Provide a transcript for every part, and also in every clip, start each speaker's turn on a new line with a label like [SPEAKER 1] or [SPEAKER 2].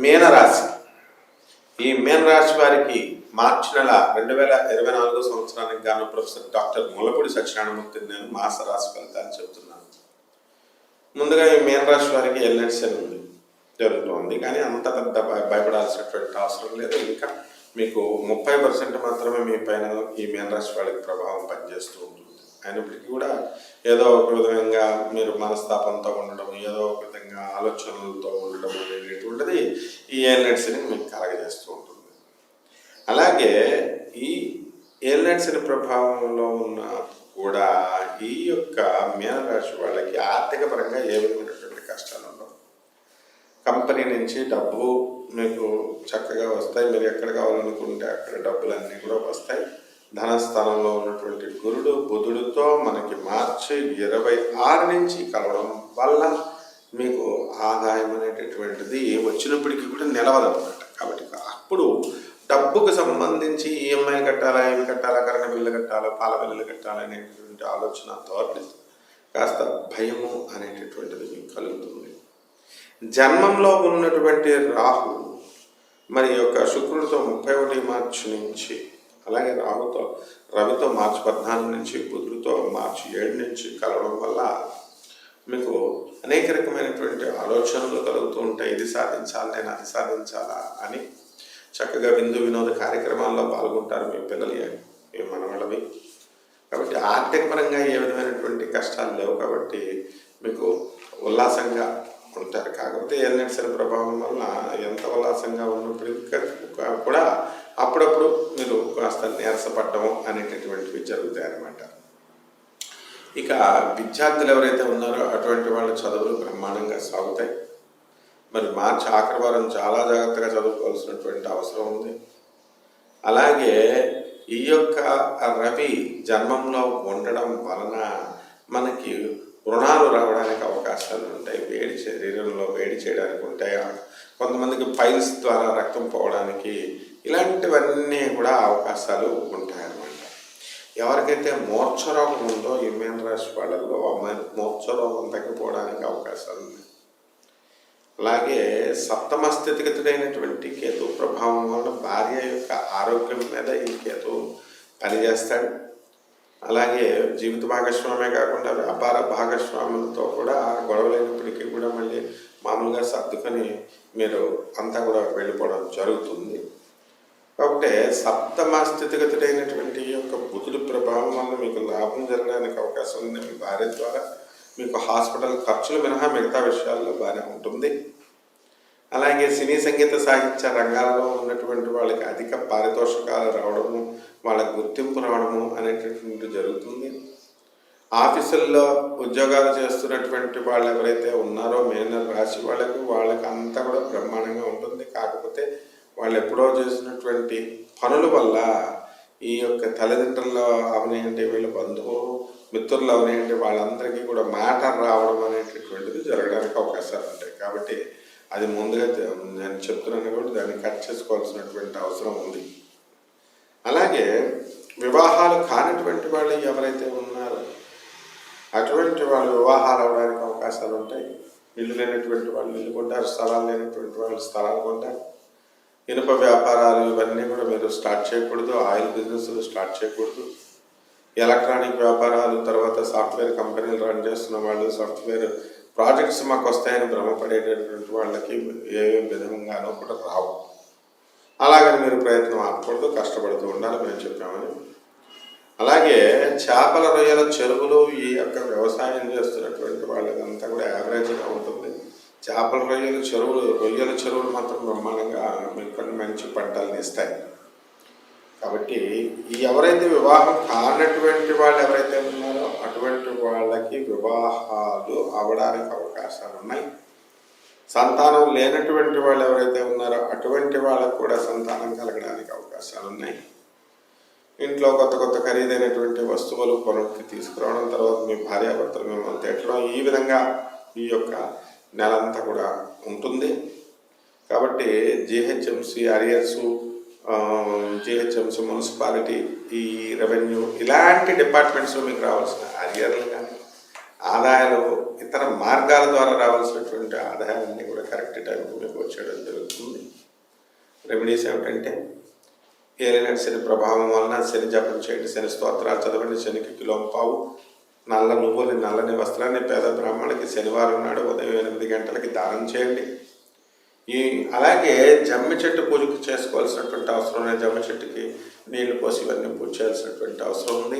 [SPEAKER 1] మీనరాశి. ఈ మీనరాశి వారికి మార్చి నెల 2024 సంవత్సరానికి గాను ప్రొఫెసర్ డాక్టర్ ముల్లపూడి సత్యనారాయణమూర్తి నేను మాస రాశి ఫలితాలు చెబుతున్నాను. ముందుగా ఈ మీనరాశి వారికి ఎల్నెట్స్ ఉంది జరుగుతుంది, కానీ అంత పెద్ద భయపడాల్సినటువంటి అవసరం లేదు. ఇంకా మీకు 30% మాత్రమే మీ పైన ఈ మీనరాశి వాళ్ళకి ప్రభావం పనిచేస్తూ ఉంటుంది. అయినప్పటికీ కూడా ఏదో ఒక విధంగా మీరు మనస్తాపంతో ఉండడం, ఏదో ఒక విధంగా ఆలోచనలతో ఉండడం అనేటువంటిది ఈ ఏల్నెట్స్ని మీకు కలగజేస్తూ ఉంటుంది. అలాగే ఈ ఏల్నెట్స్ని ప్రభావంలో ఉన్న కూడా ఈ యొక్క మీనరాశి వాళ్ళకి ఆర్థిక పరంగా ఏ విధమైనటువంటి కష్టాలు ఉండవు. కంపెనీ నుంచి డబ్బు మీకు చక్కగా వస్తాయి. మీరు ఎక్కడ కావాలనుకుంటే అక్కడ డబ్బులన్నీ కూడా వస్తాయి. ధనస్థానంలో ఉన్నటువంటి గురుడు బుధుడితో మనకి మార్చి 26 నుంచి కలవడం వల్ల మీకు ఆదాయం అనేటటువంటిది వచ్చినప్పటికీ కూడా నిలవదన్నమాట. కాబట్టి అప్పుడు డబ్బుకు సంబంధించి ఈఎంఐ కట్టాలా, ఏమి కట్టాలా, కరెంట్ బిల్లు కట్టాలా, పాల బిల్లులు కట్టాలా అనేటటువంటి ఆలోచన ధోరణి కాస్త భయము అనేటటువంటిది మీకు కలుగుతుంది. జన్మంలో ఉన్నటువంటి రాహు మరి యొక్క శుక్రుడితో 31 మార్చి నుంచి, అలాగే రవితో మార్చి 14 నుంచి, బుధుడితో మార్చి 7 నుంచి కలవడం వల్ల మీకు అనేక రకమైనటువంటి ఆలోచనలు కలుగుతూ ఉంటాయి. ఇది సాధించాలి, నేను అది సాధించాలా అని చక్కగా విందు వినోద కార్యక్రమాల్లో పాల్గొంటారు మీ పిల్లలు, మీ మనవాళ్ళవి. కాబట్టి ఆర్థిక పరంగా ఏ విధమైనటువంటి కష్టాలు లేవు, కాబట్టి మీకు ఉల్లాసంగా ఉంటారు. కాకపోతే ఎల్నెట్స్ ప్రభావం వల్ల ఎంత ఉల్లాసంగా ఉన్నప్పటికీ కూడా అప్పుడప్పుడు మీరు కాస్త నీరసపడటము అనేటటువంటివి జరుగుతాయి అన్నమాట. ఇక విద్యార్థులు ఎవరైతే ఉన్నారో అటువంటి వాళ్ళ చదువులు బ్రహ్మాండంగా సాగుతాయి. మరి మార్చి ఆఖరి వారం చాలా జాగ్రత్తగా చదువుకోవాల్సినటువంటి అవసరం ఉంది. అలాగే ఈ యొక్క రవి జన్మంలో ఉండడం వలన మనకి రుణాలు రావడానికి అవకాశాలు ఉంటాయి. శరీరంలో వేడి చేయడానికి ఉంటాయి. కొంతమందికి పైల్స్ ద్వారా రక్తం పోవడానికి, ఇలాంటివన్నీ కూడా అవకాశాలు ఉంటాయన్నమాట. ఎవరికైతే మూర్ఛరోగం ఉందో ఈ మీనరాశి వాళ్ళల్లో మూర్ఛరోగం తగ్గిపోవడానికి అవకాశాలు ఉన్నాయి. అలాగే సప్తమ స్థితిగతుడైనటువంటి కేతు ప్రభావం వల్ల భార్య యొక్క ఆరోగ్యం మీద ఈ కేతు పనిచేస్తాడు. అలాగే జీవిత భాగస్వామే కాకుండా వ్యాపార భాగస్వాములతో కూడా గొడవలైనప్పటికీ కూడా మళ్ళీ మామూలుగా సర్దుకొని మీరు అంతా కూడా వెళ్ళిపోవడం జరుగుతుంది. కాబట్టి సప్తమ స్థితిగతుడైనటువంటి యొక్క బుధుడి ప్రభావం వల్ల మీకు లాభం జరగడానికి అవకాశం ఉంది. మీ భార్య ద్వారా మీకు హాస్పిటల్ ఖర్చులు మినహా మిగతా విషయాల్లో బాగానే ఉంటుంది. అలాగే సినీ సంగీత సాహిత్య రంగాలలో ఉన్నటువంటి వాళ్ళకి అధిక పారితోషికాలు రావడము, వాళ్ళకి గుర్తింపు రావడము అనేటటువంటి జరుగుతుంది. ఆఫీసుల్లో ఉద్యోగాలు చేస్తున్నటువంటి వాళ్ళు ఎవరైతే ఉన్నారో మీన రాశి వాళ్ళకి అంతా కూడా బ్రహ్మాండంగా ఉంటుంది. కాకపోతే వాళ్ళు ఎప్పుడో చేసినటువంటి పనుల వల్ల ఈ యొక్క తల్లిదండ్రుల్లో అవనేయండి, వీళ్ళ బంధువు మిత్రులు అవనేయండి, వాళ్ళందరికీ కూడా మ్యాటర్ రావడం అనేటటువంటిది జరగడానికి అవకాశాలు ఉంటాయి. కాబట్టి అది ముందుగా నేను చెప్తున్నాను కూడా దాన్ని కట్ చేసుకోవాల్సినటువంటి అవసరం ఉంది. అలాగే వివాహాలు కానిటువంటి వాళ్ళు ఎవరైతే ఉన్నారో అటువంటి వాళ్ళు వివాహాలు అవడానికి అవకాశాలు ఉంటాయి. ఇల్లు లేనటువంటి వాళ్ళు ఇల్లు కొంటారు, స్థలాలు లేనటువంటి వాళ్ళు స్థలాలు కొంటారు. ఇనుప వ్యాపారాలు ఇవన్నీ కూడా మీరు స్టార్ట్ చేయకూడదు. ఆయిల్ బిజినెస్లు స్టార్ట్ చేయకూడదు. ఎలక్ట్రానిక్ వ్యాపారాలు, తర్వాత సాఫ్ట్వేర్ కంపెనీలు రన్ చేస్తున్న వాళ్ళు, సాఫ్ట్వేర్ ప్రాజెక్ట్స్ మాకు వస్తాయని భ్రమపడేటటువంటి వాళ్ళకి ఏ విధంగానూ కూడా రావు. అలాగని మీరు ప్రయత్నం ఆపకూడదు, కష్టపడుతూ ఉండాలి మేము చెప్పామని. అలాగే చేపల రొయ్యల చెరువులు ఈ యొక్క వ్యవసాయం చేస్తున్నటువంటి వాళ్ళకంతా కూడా యావరేజ్గా ఉంటుంది. చేపల రొయ్యల చెరువులు మాత్రం బ్రహ్మాండంగా మీకు కొన్ని మంచి పంటలను ఇస్తాయి. కాబట్టి ఎవరైతే వివాహం కానటువంటి వాళ్ళు ఎవరైతే ఉన్నారో అటువంటి వాళ్ళకి వివాహాలు అవడానికి అవకాశాలు ఉన్నాయి. సంతానం లేనటువంటి వాళ్ళు ఎవరైతే ఉన్నారో అటువంటి వాళ్ళకు కూడా సంతానం కలగడానికి అవకాశాలు ఉన్నాయి. ఇంట్లో కొత్త ఖరీదైనటువంటి వస్తువులు కొనుక్కి తీసుకురావడం, తర్వాత మీ భార్యాభర్తలు మిమ్మల్ని తిట్టడం, ఈ విధంగా ఈ యొక్క నెలంతా కూడా ఉంటుంది. కాబట్టి జిహెచ్ఎంసి అరియర్స్, జిహెచ్ఎంసి, మున్సిపాలిటీ, ఈ రెవెన్యూ ఇలాంటి డిపార్ట్మెంట్స్లో మీకు రావాల్సిన అరియర్లు కానీ ఆదాయాలు ఇతర మార్గాల ద్వారా రావాల్సినటువంటి ఆదాయాలన్నీ కూడా కరెక్ట్ టైంకి మీకు వచ్చేయడం జరుగుతుంది. రెమెడీస్ ఏమిటంటే ఏలినాటి శని ప్రభావం వలన శని జపం చేయండి, శని స్తోత్రాలు చదవండి, శనికి కిలోంపావు నల్ల నువ్వులు నల్లని వస్త్రాన్ని పేద బ్రాహ్మణులకి శనివారం నాడు ఉదయం 8 గంటలకి దానం చేయండి. అలాగే జమ్మి చెట్టు పూజకు చేసుకోవాల్సినటువంటి అవసరం లేదు. జమ్మి చెట్టుకి నీళ్లు పోసి ఇవన్నీ పూజ చేయాల్సినటువంటి అవసరం ఉంది.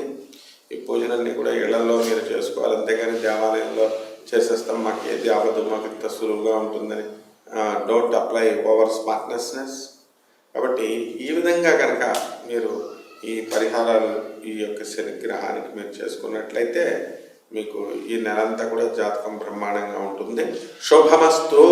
[SPEAKER 1] ఈ పూజలన్నీ కూడా ఇళ్లలో మీరు చేసుకోవాలి, అంతేగాని దేవాలయంలో చేసేస్తాం మాకు ఏది అవ్వదు, మాకు ఇంత సులువుగా ఉంటుందని డోంట్ అప్లై ఓవర్ స్మార్ట్నెస్నెస్. కాబట్టి ఈ విధంగా కనుక మీరు ఈ పరిహారాలు ఈ యొక్క శనిగ్రహానికి మీరు చేసుకున్నట్లయితే మీకు ఈ నెలంతా కూడా జాతకం బ్రహ్మాండంగా ఉంటుంది. శుభమస్తు.